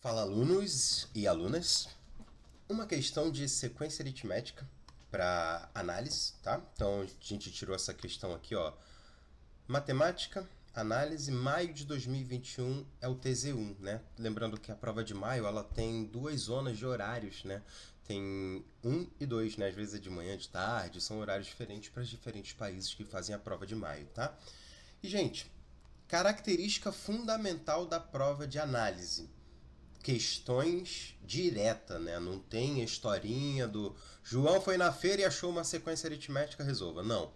Fala, alunos e alunas. Uma questão de sequência aritmética para análise, tá? Então a gente tirou essa questão aqui, ó. Matemática, análise, maio de 2021 é o TZ1, né? Lembrando que a prova de maio ela tem duas zonas de horários, né? Tem 1 e 2, né? Às vezes é de manhã, de tarde, são horários diferentes para os diferentes países que fazem a prova de maio, tá? E, gente, característica fundamental da prova de análise. Questões direta, né? Não tem historinha do João foi na feira e achou uma sequência aritmética, resolva. Não.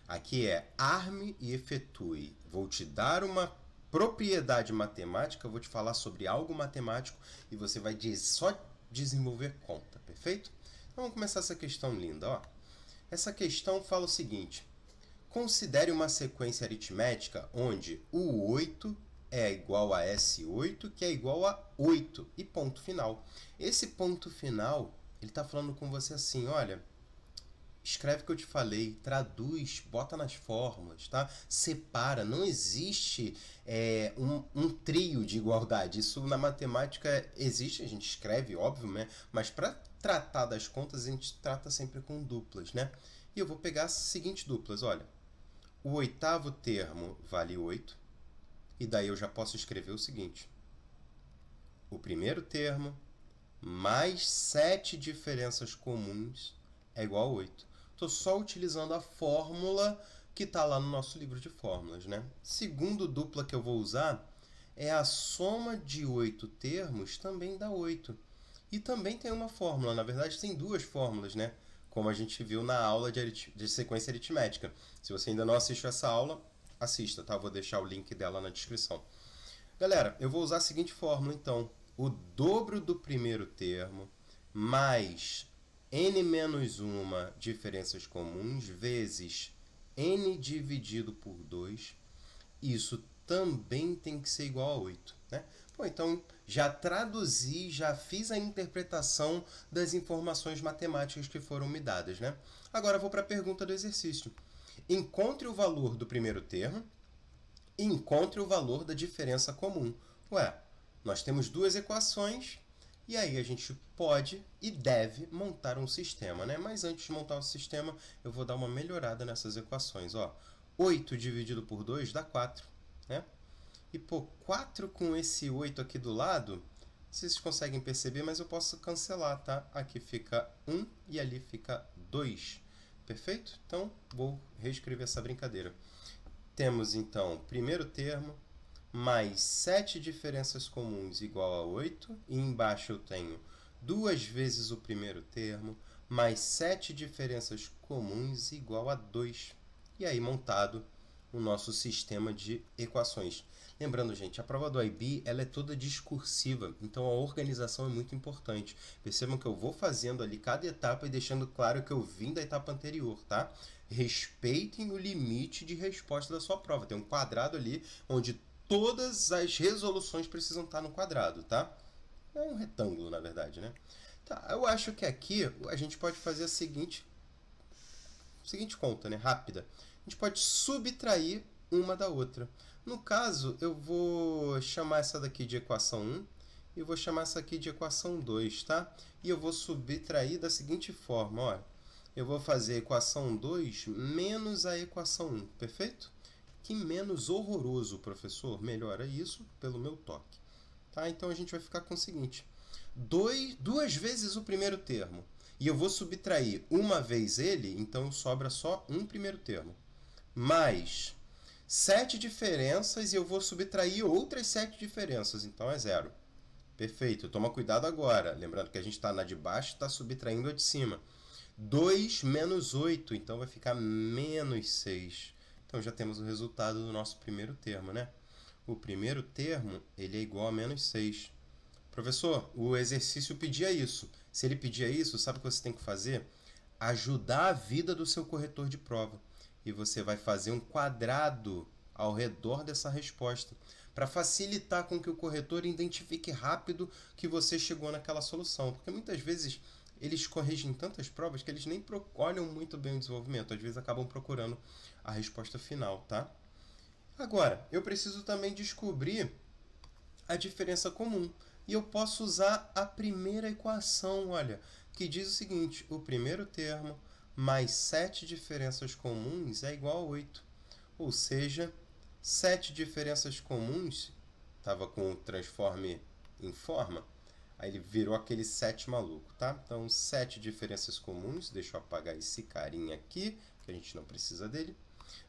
Aqui é arme e efetue. Vou te dar uma propriedade matemática, vou te falar sobre algo matemático e você vai só desenvolver conta, perfeito? Então vamos começar essa questão linda, ó. Essa questão fala o seguinte: considere uma sequência aritmética onde o 8 é igual a S8, que é igual a 8, e ponto final. Esse ponto final, ele está falando com você assim, olha, escreve o que eu te falei, traduz, bota nas fórmulas, tá? Separa, não existe um trio de igualdade. Isso na matemática existe, a gente escreve, óbvio, né? Mas para tratar das contas, a gente trata sempre com duplas, né? E eu vou pegar as seguintes duplas, olha. O oitavo termo vale 8. E daí eu já posso escrever o seguinte: o primeiro termo mais 7 diferenças comuns é igual a 8. Estou só utilizando a fórmula que está lá no nosso livro de fórmulas, né? Segundo dupla que eu vou usar é a soma de 8 termos também dá 8. E também tem uma fórmula, na verdade tem duas fórmulas, né? Como a gente viu na aula de sequência aritmética. Se você ainda não assistiu essa aula, assista, tá? Vou deixar o link dela na descrição. Galera, eu vou usar a seguinte fórmula, então. O dobro do primeiro termo mais n menos 1 diferenças comuns vezes n dividido por 2. Isso também tem que ser igual a 8, né? Bom, então, já traduzi, já fiz a interpretação das informações matemáticas que foram me dadas, né? Agora, vou para a pergunta do exercício. Encontre o valor do primeiro termo e encontre o valor da diferença comum. Ué, nós temos duas equações e aí a gente pode e deve montar um sistema, né? Mas antes de montar o sistema, eu vou dar uma melhorada nessas equações. Ó, 8 dividido por 2 dá 4, né? E, pô, 4 com esse 8 aqui do lado, vocês conseguem perceber, mas eu posso cancelar, tá? Aqui fica 1 e ali fica 2. Perfeito? Então, vou reescrever essa brincadeira. Temos, então, primeiro termo, mais 7 diferenças comuns igual a 8. E embaixo eu tenho 2 vezes o primeiro termo, mais 7 diferenças comuns igual a 2. E aí, montado o nosso sistema de equações. Lembrando, gente, a prova do IB ela é toda discursiva, então a organização é muito importante. Percebam que eu vou fazendo ali cada etapa e deixando claro que eu vim da etapa anterior, tá? Respeitem o limite de resposta da sua prova. Tem um quadrado ali onde todas as resoluções precisam estar no quadrado, tá? É um retângulo, na verdade, né? Tá, eu acho que aqui a gente pode fazer a seguinte conta, né? Rápida. A gente pode subtrair uma da outra. No caso, eu vou chamar essa daqui de equação 1 e vou chamar essa aqui de equação 2, tá? E eu vou subtrair da seguinte forma, ó. Eu vou fazer a equação 2 menos a equação 1, perfeito? Que menos horroroso, professor. Melhora isso pelo meu toque. Tá? Então, a gente vai ficar com o seguinte. 2 vezes o primeiro termo. E eu vou subtrair uma vez ele, então sobra só um primeiro termo. Mais 7 diferenças e eu vou subtrair outras 7 diferenças, então é 0. Perfeito, toma cuidado agora. Lembrando que a gente está na de baixo e está subtraindo a de cima. 2 menos 8, então vai ficar menos 6. Então já temos o resultado do nosso primeiro termo, né? O primeiro termo ele é igual a menos 6. Professor, o exercício pedia isso. Se ele pedia isso, sabe o que você tem que fazer? Ajudar a vida do seu corretor de prova. E você vai fazer um quadrado ao redor dessa resposta, para facilitar com que o corretor identifique rápido que você chegou naquela solução. Porque muitas vezes eles corrigem tantas provas que eles nem olham muito bem o desenvolvimento. Às vezes acabam procurando a resposta final, tá? Agora, eu preciso também descobrir a diferença comum. E eu posso usar a primeira equação, olha, que diz o seguinte: o primeiro termo mais 7 diferenças comuns é igual a 8. Ou seja, 7 diferenças comuns, estava com o transforme em forma, aí ele virou aquele 7 maluco, tá? Então, 7 diferenças comuns, deixa eu apagar esse carinha aqui, que a gente não precisa dele,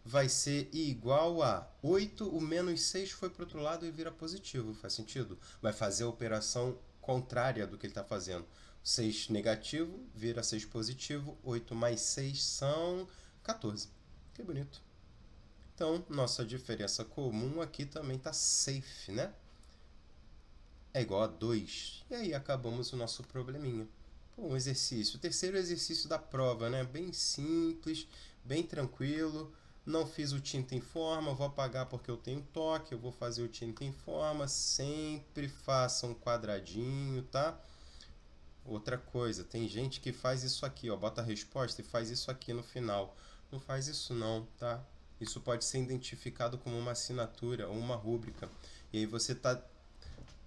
vai ser igual a 8, o menos 6 foi para o outro lado e vira positivo, faz sentido? Vai fazer a operação contrária do que ele está fazendo. 6 negativo vira 6 positivo, 8 mais 6 são 14. Que bonito. Então, nossa diferença comum aqui também está safe, né? É igual a 2. E aí acabamos o nosso probleminha. Um exercício. O terceiro exercício da prova, né? Bem simples, bem tranquilo. Não fiz o tinta em forma, vou apagar porque eu tenho toque. Eu vou fazer o tinta em forma. Sempre faça um quadradinho, tá? Outra coisa, tem gente que faz isso aqui, ó, bota a resposta e faz isso aqui no final. Não faz isso não, tá? Isso pode ser identificado como uma assinatura ou uma rúbrica. E aí você está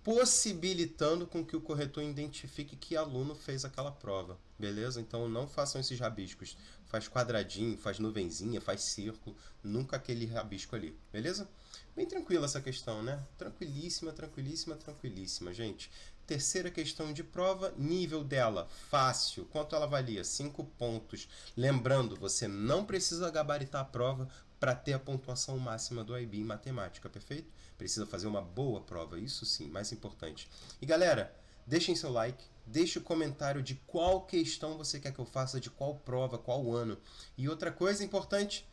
possibilitando com que o corretor identifique que aluno fez aquela prova, beleza? Então não façam esses rabiscos. Faz quadradinho, faz nuvenzinha, faz círculo, nunca aquele rabisco ali, beleza? Bem tranquila essa questão, né? Tranquilíssima, tranquilíssima, tranquilíssima, gente. Terceira questão de prova, nível dela, fácil. Quanto ela valia? 5 pontos. Lembrando, você não precisa gabaritar a prova para ter a pontuação máxima do IB em matemática, perfeito? Precisa fazer uma boa prova, isso sim, mais importante. E galera, deixem seu like, deixe o comentário de qual questão você quer que eu faça, de qual prova, qual ano. E outra coisa importante,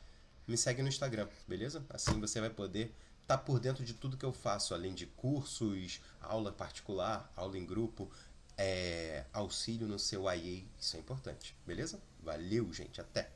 me segue no Instagram, beleza? Assim você vai poder estar por dentro de tudo que eu faço, além de cursos, aula particular, aula em grupo, auxílio no seu IA, isso é importante, beleza? Valeu, gente, até!